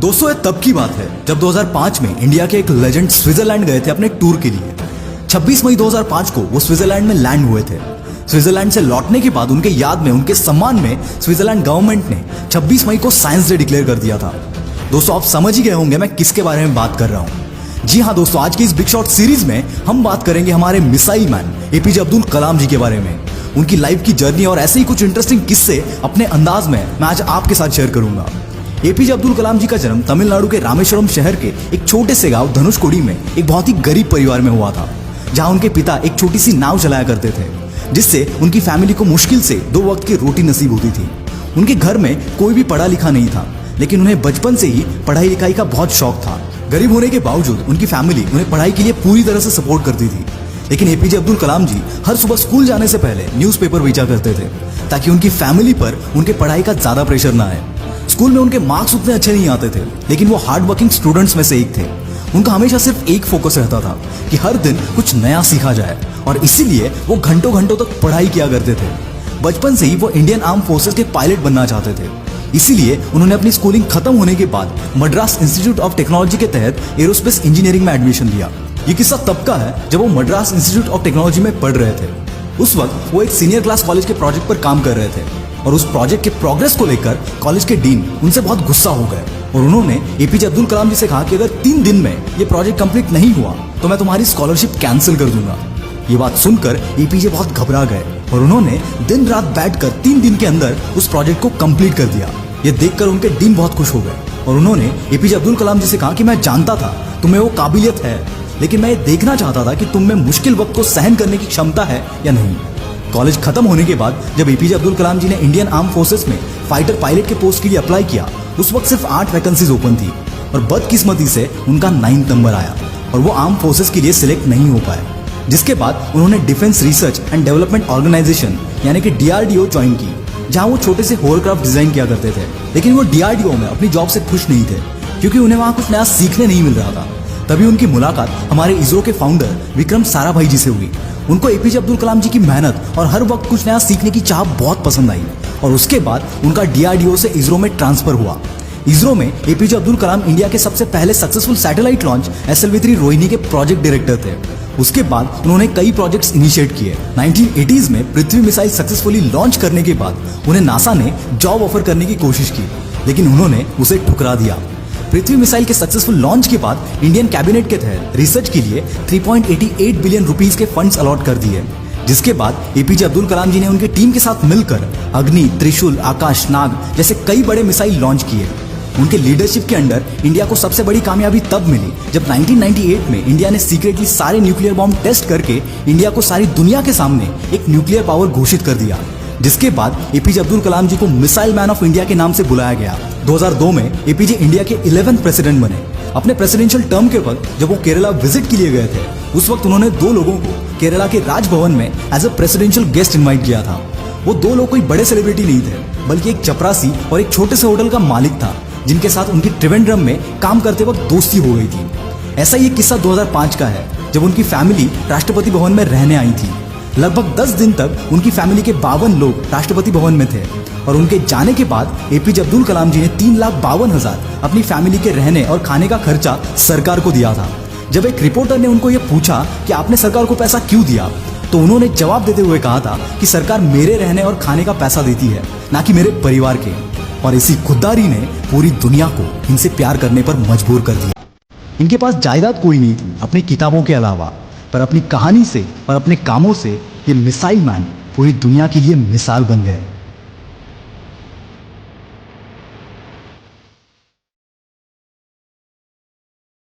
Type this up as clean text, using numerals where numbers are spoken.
दोस्तों ये तब की बात है जब 2005 में इंडिया के एक लेजेंड स्विट्जरलैंड गए थे अपने टूर के लिए। 26 मई 2005 को वो स्विट्जरलैंड में लैंड हुए थे। स्विट्जरलैंड से लौटने के बाद उनके याद में, उनके सम्मान में स्विट्जरलैंड गवर्नमेंट ने 26 मई को साइंस डे डिक्लेयर कर दिया था। दोस्तों आप समझ ही गए होंगे मैं किसके बारे में बात कर रहा हूँ। जी हाँ दोस्तों, आज की इस बिग शॉट सीरीज में हम बात करेंगे हमारे missile man APJ Abdul Kalam जी के बारे में, उनकी लाइफ की जर्नी और ऐसे ही कुछ इंटरेस्टिंग किस्से अपने अंदाज में मैं आज आपके साथ शेयर करूंगा। एपीजे अब्दुल कलाम जी का जन्म तमिलनाडु के रामेश्वरम शहर के एक छोटे से गांव धनुषकोडी में एक बहुत ही गरीब परिवार में हुआ था, जहां उनके पिता एक छोटी सी नाव चलाया करते थे, जिससे उनकी फैमिली को मुश्किल से 2 वक्त की रोटी नसीब होती थी। उनके घर में कोई भी पढ़ा लिखा नहीं था, लेकिन उन्हें बचपन से ही पढ़ाई लिखाई का बहुत शौक था। गरीब होने के बावजूद उनकी फैमिली उन्हें पढ़ाई के लिए पूरी तरह से सपोर्ट करती थी। लेकिन एपीजे अब्दुल कलाम जी हर सुबह स्कूल जाने से पहले न्यूज़पेपर बेचा करते थे, ताकि उनकी फैमिली पर उनके पढ़ाई का ज्यादा प्रेशर ना आए। स्कूल में उनके मार्क्स उतने अच्छे नहीं आते थे, लेकिन वो हार्ड वर्किंग स्टूडेंट्स में से एक थे। उनका हमेशा सिर्फ एक फोकस रहता था कि हर दिन कुछ नया सीखा जाए, और इसीलिए वो घंटों घंटों तक पढ़ाई किया करते थे। बचपन से ही वो इंडियन आर्म फोर्सेस के पायलट बनना चाहते थे, इसीलिए उन्होंने अपनी स्कूलिंग खत्म होने के बाद मद्रास इंस्टीट्यूट ऑफ टेक्नोलॉजी के तहत एरोस्पेस इंजीनियरिंग में एडमिशन लिया। ये किस्सा तब का है जब वो मद्रास इंस्टीट्यूट ऑफ टेक्नोलॉजी में पढ़ रहे थे। उस वक्त वो एक सीनियर क्लास कॉलेज के प्रोजेक्ट पर काम कर रहे थे, और उस प्रोजेक्ट के प्रोग्रेस को लेकर कॉलेज के डीन उनसे बहुत गुस्सा हो गए, और उन्होंने एपीजे अब्दुल कलाम जी से कहा कि अगर 3 दिन में ये प्रोजेक्ट कंप्लीट नहीं हुआ तो मैं तुम्हारी स्कॉलरशिप कैंसिल कर दूंगा। ये बात सुनकर एपीजे बहुत घबरा गए, और उन्होंने दिन रात बैठकर 3 दिन के अंदर उस प्रोजेक्ट को कंप्लीट कर दिया। ये देखकर उनके डीन बहुत खुश हो गए, और उन्होंने एपीजे अब्दुल कलाम जी से कहा कि मैं जानता था तुम्हें वो काबिलियत है, लेकिन मैं ये देखना चाहता था कि तुम में मुश्किल वक्त को सहन करने की क्षमता है या नहीं। कॉलेज खत्म होने के बाद जब एपीजे अब्दुल कलाम जी ने इंडियन आर्म फोर्सेस में फाइटर पायलट के पोस्ट के लिए अप्लाई किया, उस वक्त सिर्फ 8 वैकेंसीज ओपन थी, और बदकिस्मती से उनका 9 नंबर आया और वो आर्म फोर्सेस के लिए सिलेक्ट नहीं हो पाए। जिसके बाद उन्होंने defence research and development organization यानी कि डीआरडीओ ज्वाइन की, जहां वो छोटे से होवरक्राफ्ट डिजाइन किया करते थे। लेकिन वो डीआरडीओ में अपनी जॉब से खुश नहीं थे, क्योंकि उन्हें वहां कुछ नया सीखने नहीं मिल रहा था। तभी उनकी मुलाकात हमारे इसरो के फाउंडर विक्रम साराभाई जी से हुई। उनको एपीजे अब्दुल कलाम जी की मेहनत और हर वक्त कुछ नया सीखने की चाह बहुत पसंद आई, और उसके बाद उनका डीआरडीओ से इसरो में ट्रांसफर हुआ। इसरो में एपीजे अब्दुल कलाम इंडिया के सबसे पहले successful satellite launch SLV-3 Rohini के प्रोजेक्ट डायरेक्टर थे। उसके बाद उन्होंने कई प्रोजेक्ट्स इनिशिएट किए। 1980s में पृथ्वी मिसाइल सक्सेसफुली लॉन्च करने के बाद उन्हें नासा ने जॉब ऑफर करने की कोशिश की, लेकिन उन्होंने उसे ठुकरा दिया। पृथ्वी मिसाइल के सक्सेसफुल लॉन्च के बाद इंडियन कैबिनेट के तहत रिसर्च के लिए 3.88 बिलियन रुपीस के फंड्स अलॉट कर दिए। जिसके बाद एपीजे अब्दुल कलाम जी ने उनकी टीम के साथ मिलकर अग्नि, त्रिशूल, आकाश, नाग जैसे कई बड़े मिसाइल लॉन्च किए। उनके लीडरशिप के अंडर इंडिया को सबसे बड़ी कामयाबी तब मिली जब 1998 में इंडिया ने सीक्रेटली सारे न्यूक्लियर बॉम्ब टेस्ट करके इंडिया को सारी दुनिया के सामने एक न्यूक्लियर पावर घोषित कर दिया। जिसके बाद एपीजे अब्दुल कलाम जी को मिसाइल मैन ऑफ इंडिया के नाम से बुलाया गया। 2002 में एपीजे इंडिया के 11th प्रेसिडेंट बने। अपने प्रेसिडेंशियल टर्म के वक्त जब वो केरला विजिट के लिए गए थे, उस वक्त उन्होंने 2 लोगों को केरला के राजभवन में as a presidential guest invite किया था। वो 2 लोग कोई बड़े सेलिब्रिटी नहीं थे, बल्कि एक चपरासी और एक छोटे से होटल का मालिक था, जिनके साथ उनकी त्रिवेंद्रम में काम करते वक्त दोस्ती हो गई थी। ऐसा ही एक किस्सा 2005 का है, जब उनकी फैमिली राष्ट्रपति भवन में रहने आई थी। लगभग 10 दिन तक उनकी फैमिली के 52 लोग राष्ट्रपति भवन में थे, और उनके जाने के बाद एपीजे अब्दुल कलाम जी ने 3,52,000 अपनी फैमिली के रहने और खाने का खर्चा सरकार को दिया था। जब एक रिपोर्टर ने उनको ये पूछा कि आपने सरकार को पैसा क्यों दिया, तो उन्होंने जवाब देते हुए कहा था कि सरकार मेरे रहने और खाने का पैसा देती है, ना कि मेरे परिवार के। और इसी खुददारी ने पूरी दुनिया को इनसे प्यार करने पर मजबूर कर दिया। इनके पास जायदाद कोई नहीं थी अपनी किताबों के अलावा, पर अपनी कहानी से और अपने कामों से ये मिसाइल मैन पूरी दुनिया के लिए मिसाल बन गए।